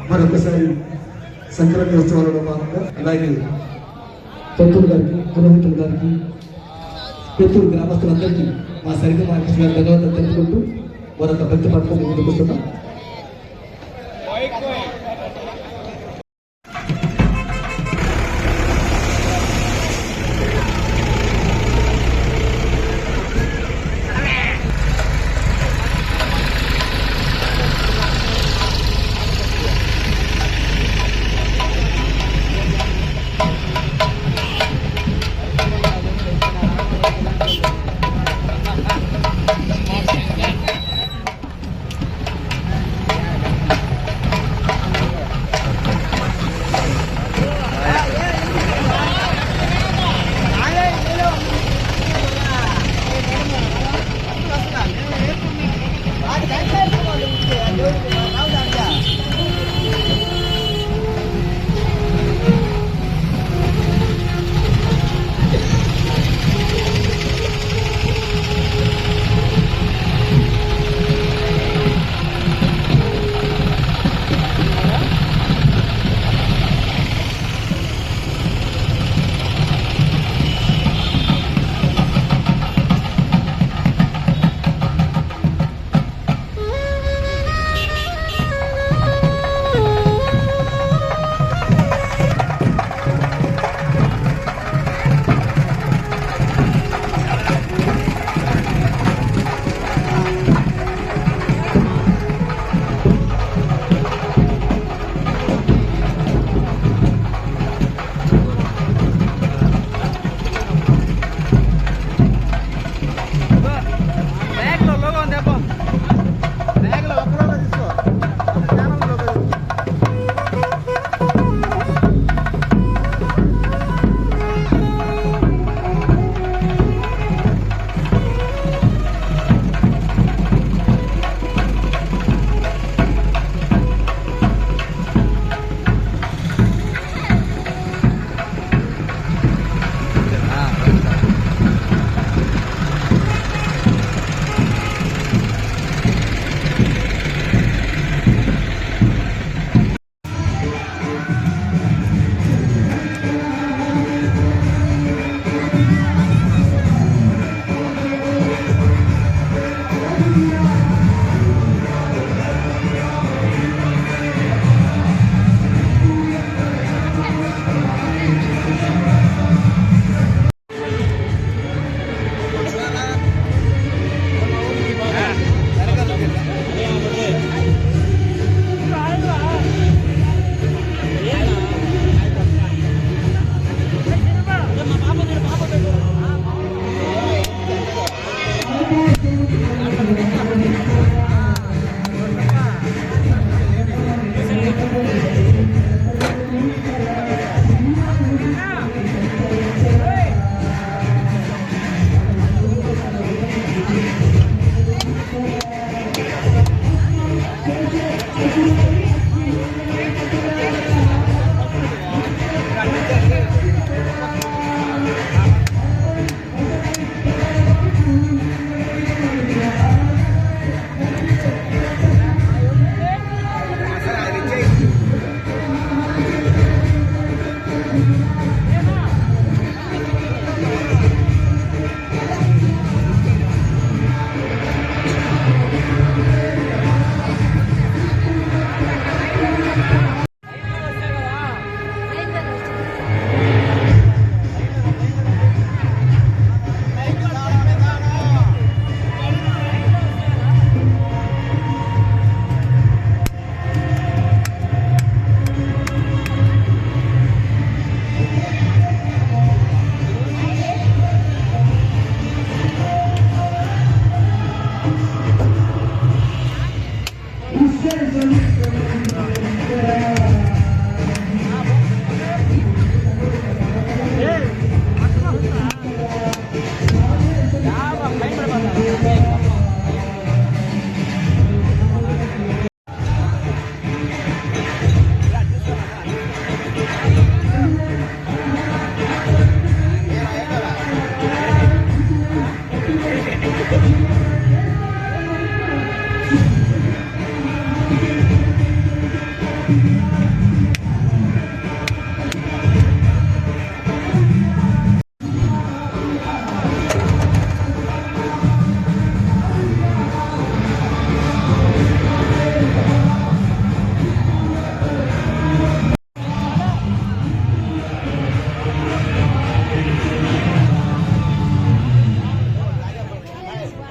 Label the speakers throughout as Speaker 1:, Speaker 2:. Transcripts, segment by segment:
Speaker 1: మరొకసారి సంక్రాంతి ఉత్సవాలలో భాగంగా అలాగే పెత్తూరు గారికి పురోహితులు గారికి పెత్తూరు గ్రామస్తులందరికీ మా సరిగ్గా మార్కెట్ గారి ధన్యవాదాలు తెలుపుకుంటూ మరొక భక్తి పథకం ముందుకొస్తున్నాం.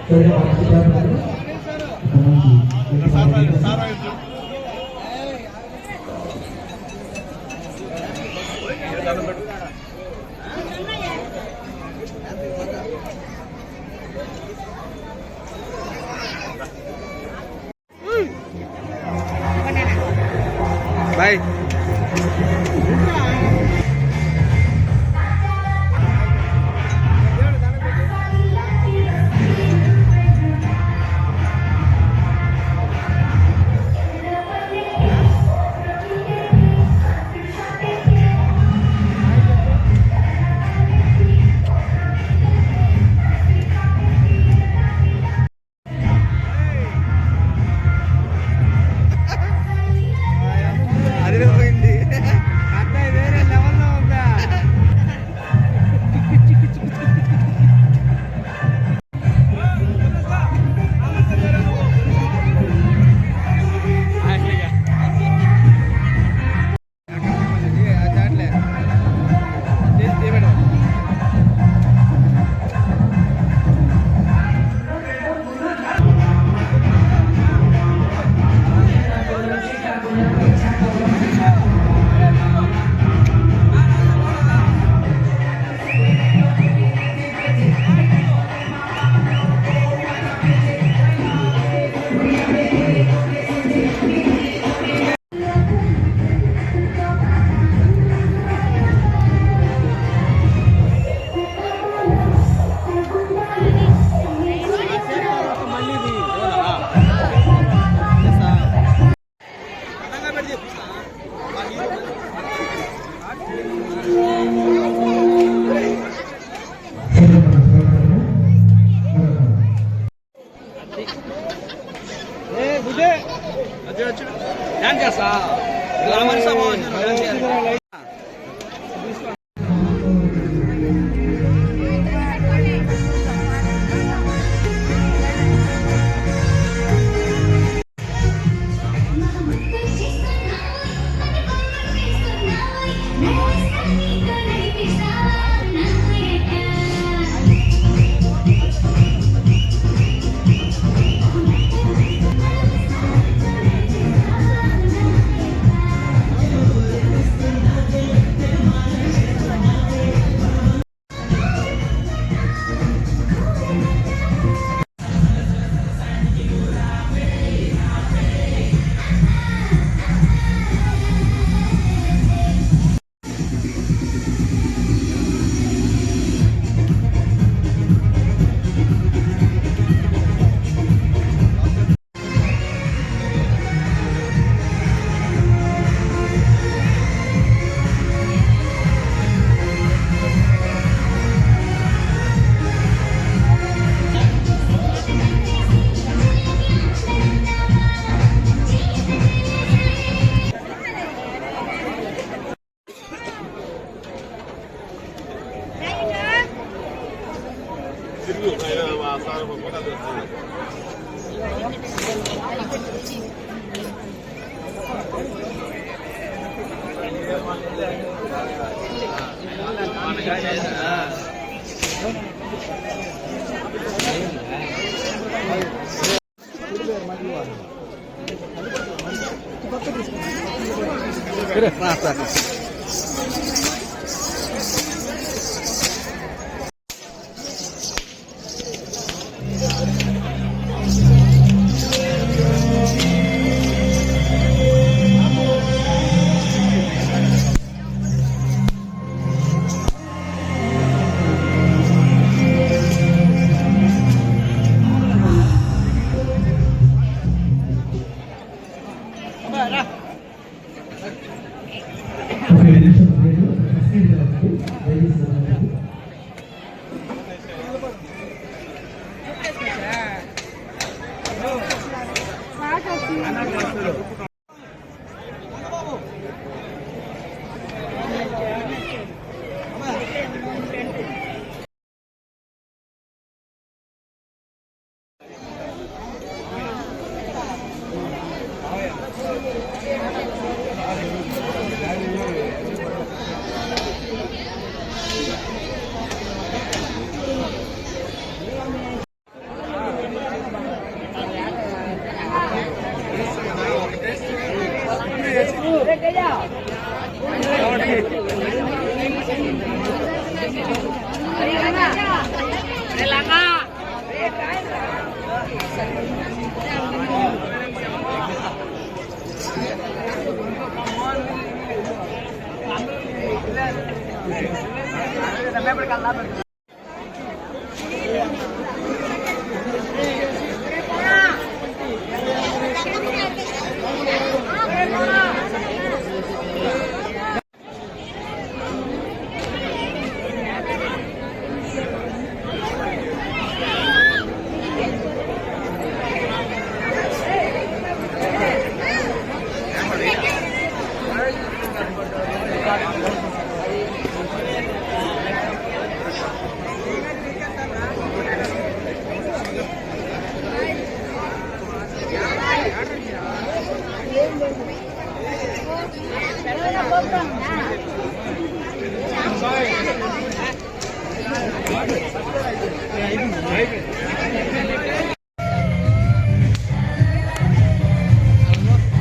Speaker 1: సరే మంచి వ్యాపారం
Speaker 2: బాయ్ అదిరిపోయింది అత్తయ్య వేరే లెవెల్లో ఉందా డాన్స్ చేస్తా గ్లామర్ సభ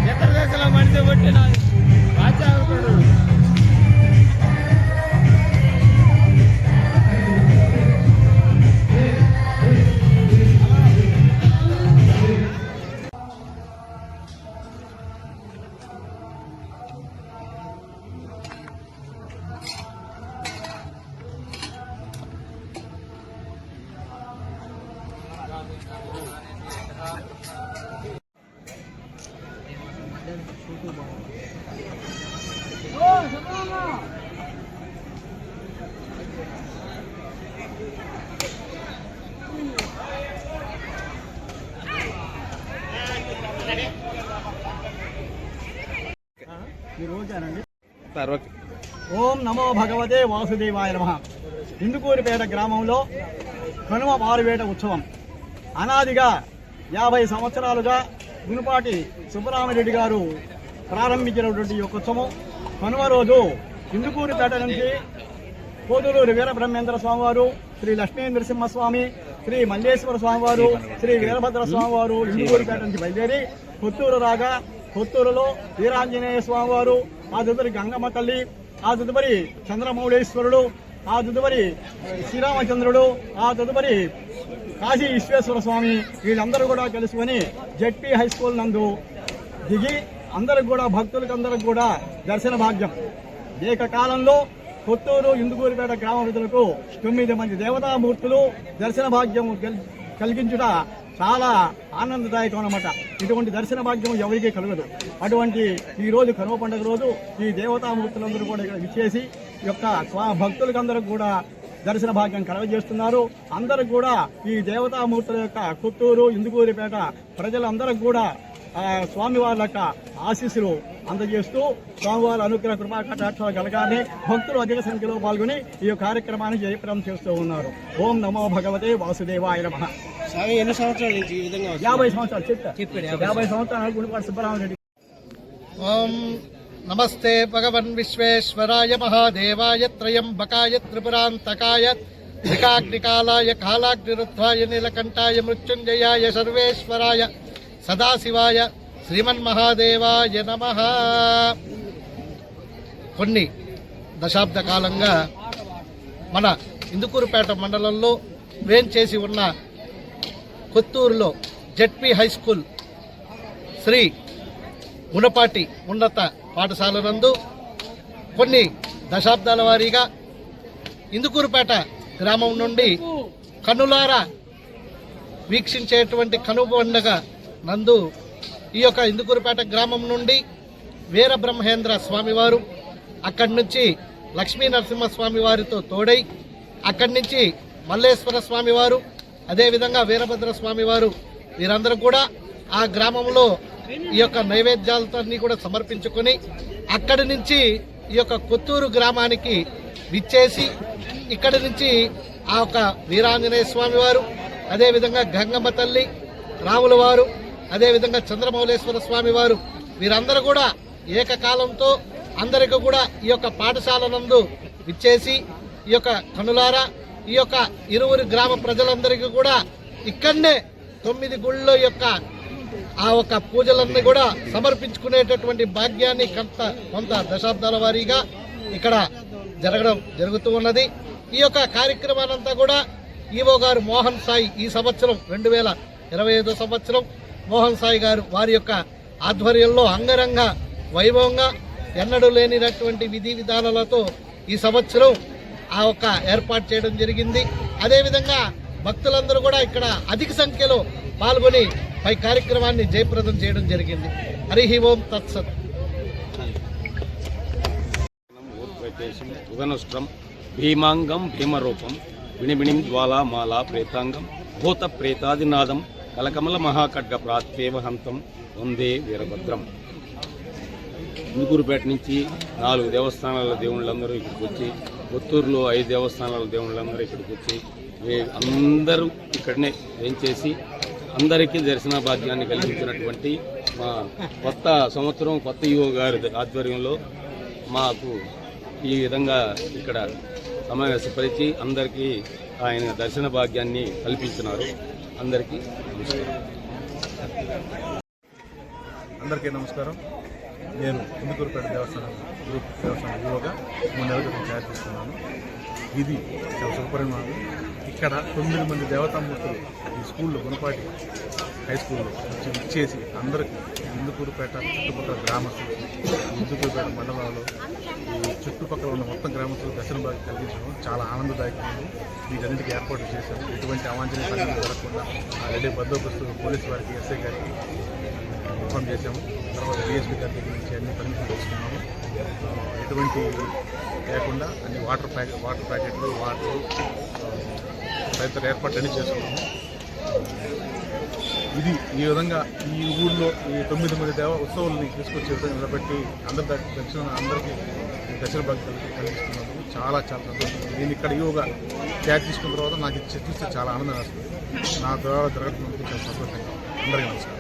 Speaker 2: ఎత్తరదేశంలో మనిషి పుట్టిన రాజ్యావకుడు
Speaker 3: ఓం నమో భగవతే వాసుదేవాయ నమః. ఇందుకూరిపేట గ్రామంలో కనుమ మారువేట ఉత్సవం అనాదిగా 50 సంవత్సరాలుగా గునుపాటి సుబ్బరామరెడ్డి గారు ప్రారంభించినటువంటి ఈ యొక్క ఉత్సవం కనుమ రోజు ఇందుకూరిపేట నుంచి కోదూరు వీరబ్రహ్మేంద్ర స్వామివారు, శ్రీ లక్ష్మీ నరసింహస్వామి, శ్రీ మల్లేశ్వర స్వామివారు, శ్రీ వీరభద్ర స్వామివారు ఇందుకూరిపేట నుంచి బయలుదేరి కొత్తూరు రాగా కొత్తూరులో వీరాంజనేయ స్వామివారు, ఆ తదుపరి గంగమ్మ తల్లి, ఆ తదుపరి చంద్రమౌళేశ్వరుడు, ఆ తదుపరి శ్రీరామచంద్రుడు, ఆ తదుపరి కాశీ విశ్వేశ్వర స్వామి వీళ్ళందరూ కూడా కలుసుకొని జెడ్పీ హై స్కూల్ నందు దిగి అందరికి కూడా భక్తులకందరికి కూడా దర్శన భాగ్యం. ఏకకాలంలో కొత్తూరు ఇందుకూరిపేట గ్రామ ప్రజలకు 9 మంది దేవతామూర్తులు దర్శన భాగ్యం కలిగించుట చాలా ఆనందదాయకం అన్నమాట. ఇటువంటి దర్శన భాగ్యం ఎవరికీ కలగదు. అటువంటి ఈ రోజు కనుమ పండుగ రోజు ఈ దేవతామూర్తులందరూ కూడా ఇక్కడ విచ్చేసి యొక్క భక్తులకందరికి కూడా దర్శన భాగ్యం కలగజేస్తున్నారు. అందరికి కూడా ఈ దేవతామూర్తుల యొక్క కొత్తూరు ఇందుకూరిపేట ప్రజలందరికి కూడా స్వామివారి యొక్క ఆశీస్సులు అందజేస్తూ స్వామివారి అనుగ్రహ కృపా కటాక్షాలు కలగాలని భక్తులు అధిక సంఖ్యలో పాల్గొని ఈ కార్యక్రమాన్ని జయప్రదం చేస్తూ ఉన్నారు. ఓం నమో భగవతే వాసుదేవాయ నమః.
Speaker 2: ఎన్ని సంవత్సరాల నుంచి ఈ విధంగా
Speaker 3: 50 సంవత్సరాలు చెప్పారు. 50 సంవత్సరాలు గుడిపాటి సుబ్బరామరెడ్డి.
Speaker 4: ఓం నమస్తే భగవన్ విశ్వేశ్వరాయ మహాదేవాయ త్రయంబకాయ త్రిపురాంతకాయ త్రికాగ్నికాలాయ కాలాగ్నిరుద్ధాయ నీలకంఠాయ మృత్యుంజయాయ సర్వేశ్వరాయ సదాశివాయ శ్రీమన్మహాదేవాయ నమః. కొన్ని దశాబ్ద కాలంగా మన ఇందుకూరుపేట మండలంలో వేంచేసి ఉన్న కొత్తూరులో ZP high school Shri Gunapati ఉన్నత పాఠశాల నందు కొన్ని దశాబ్దాల వారీగా ఇందుకూరుపేట గ్రామం నుండి కన్నులారా వీక్షించేటువంటి కనుమ పండుగ నందు ఈ యొక్క ఇందుకూరుపేట గ్రామం నుండి వీరబ్రహ్మేంద్ర స్వామివారు, అక్కడి నుంచి లక్ష్మీ నరసింహస్వామి వారితో తోడై అక్కడి నుంచి మల్లేశ్వర స్వామివారు, అదేవిధంగా వీరభద్ర స్వామివారు వీరందరూ కూడా ఆ గ్రామంలో ఈ యొక్క నైవేద్యాలతో కూడా సమర్పించుకొని అక్కడి నుంచి ఈ యొక్క కొత్తూరు గ్రామానికి విచ్చేసి ఇక్కడి నుంచి ఆ యొక్క వీరాంజనేయ స్వామి వారు, అదేవిధంగా గంగమ్మ తల్లి, రాముల వారు, అదేవిధంగా చంద్రమౌళేశ్వర స్వామి వారు వీరందరూ కూడా ఏకకాలంతో అందరికీ కూడా ఈ యొక్క పాఠశాల నందు విచ్చేసి ఈ యొక్క కనులారా ఈ యొక్క ఇరువురు గ్రామ ప్రజలందరికీ కూడా ఇక్కడనే 9 గుళ్ళ యొక్క ఆ ఒక పూజలన్నీ కూడా సమర్పించుకునేటటువంటి భాగ్యాన్ని కొంత దశాబ్దాల వారీగా ఇక్కడ జరుగుతూ ఉన్నది. ఈ యొక్క కార్యక్రమానంతా కూడా ఈవో గారు మోహన్ సాయి ఈ సంవత్సరం 2025 సంవత్సరం మోహన్ సాయి గారు వారి యొక్క ఆధ్వర్యంలో అంగరంగ వైభవంగా ఎన్నడూ లేనినటువంటి విధి విధానాలతో ఈ సంవత్సరం ఆ ఒక్క ఏర్పాటు చేయడం జరిగింది. అదేవిధంగా భక్తులందరూ కూడా ఇక్కడ అధిక సంఖ్యలో పాల్గొని పై కార్యక్రమాన్ని జయప్రదం చేయడం జరిగింది. హరి ఓం తత్సత్.
Speaker 5: ఉగనష్టం భీమాంగం భీమరూపం విణిబిణిం జ్వాలా మాలా ప్రేతాంగం భూత ప్రేతాదినాదం కలకమల మహాఖడ్గ ప్రాత్యేవహంతం వందే వీరభద్రం. ఇందుకూరుపేట నుంచి 4 దేవస్థానాల దేవుళ్ళందరూ ఇక్కడికి వచ్చి, కొత్తూరులో 5 దేవస్థానాల దేవుళ్ళందరూ ఇక్కడికి వచ్చి అందరూ ఇక్కడనే వేంచేసి అందరికీ దర్శన భాగ్యాన్ని కలిగించినటువంటి మా కొత్త సంవత్సరం కొత్త ఈవో గారి ఆధ్వర్యంలో మాకు ఈ విధంగా ఇక్కడ సమావేశపరిచి అందరికీ ఆయన దర్శన భాగ్యాన్ని కల్పించినారు. అందరికీ నమస్కారం.
Speaker 6: అందరికీ నమస్కారం. నేను ఇందుకూరుపేట దేవస్థానం గ్రూప్ దేవస్థానం ఈవోగా 3 నెలల క్రితం తయారు చేస్తున్నాను. ఇది చాలా శుభపరిణామం. ఇక్కడ 9 మంది దేవతామూర్తులు ఈ స్కూల్లో గుణపాటి హై స్కూల్లో ఇచ్చేసి అందరికీ ఇందుకూరుపేట చుట్టుపక్కల గ్రామస్తులు, ఇందుకూరుపేట మండలంలో ఈ చుట్టుపక్కల ఉన్న మొత్తం గ్రామస్తులు దర్శన భాగ్యం కలిగించడం చాలా ఆనందదాయకమైంది. వీటన్నిటికీ ఏర్పాటు చేశారు. ఎటువంటి అవాంఛనీయ పరిణామాలు జరగకుండా ఆల్రెడీ బందోబస్తు పోలీసు వారికి, ఎస్ఐ గారికి ఇన్ఫార్మ్ చేశాము. తర్వాత డిఎస్పీ గారి దగ్గర నుంచి అన్ని పర్మిషన్ తీసుకున్నాము. ఎటువంటి లేకుండా అన్ని వాటర్ ప్యాకెట్లు, వాటర్ తదితర ఏర్పాట్లు అన్నీ చేసుకున్నాము. ఇది ఈ విధంగా ఈ ఊళ్ళో ఈ 9 మంది ఉత్సవాలని తీసుకొచ్చే విధంగా నిలబెట్టి అందరికి దర్శన భాగ్యం కలిగిస్తున్నందుకు చాలా సంతోషం. నేను ఇక్కడ ఈవోగా క్యాచ్ తీసుకున్న తర్వాత నాకు చూస్తే చాలా ఆనందం వస్తుంది. నా ద్వారా జరగడం చాలా సంతోషంగా. అందరికీ నమస్కారం.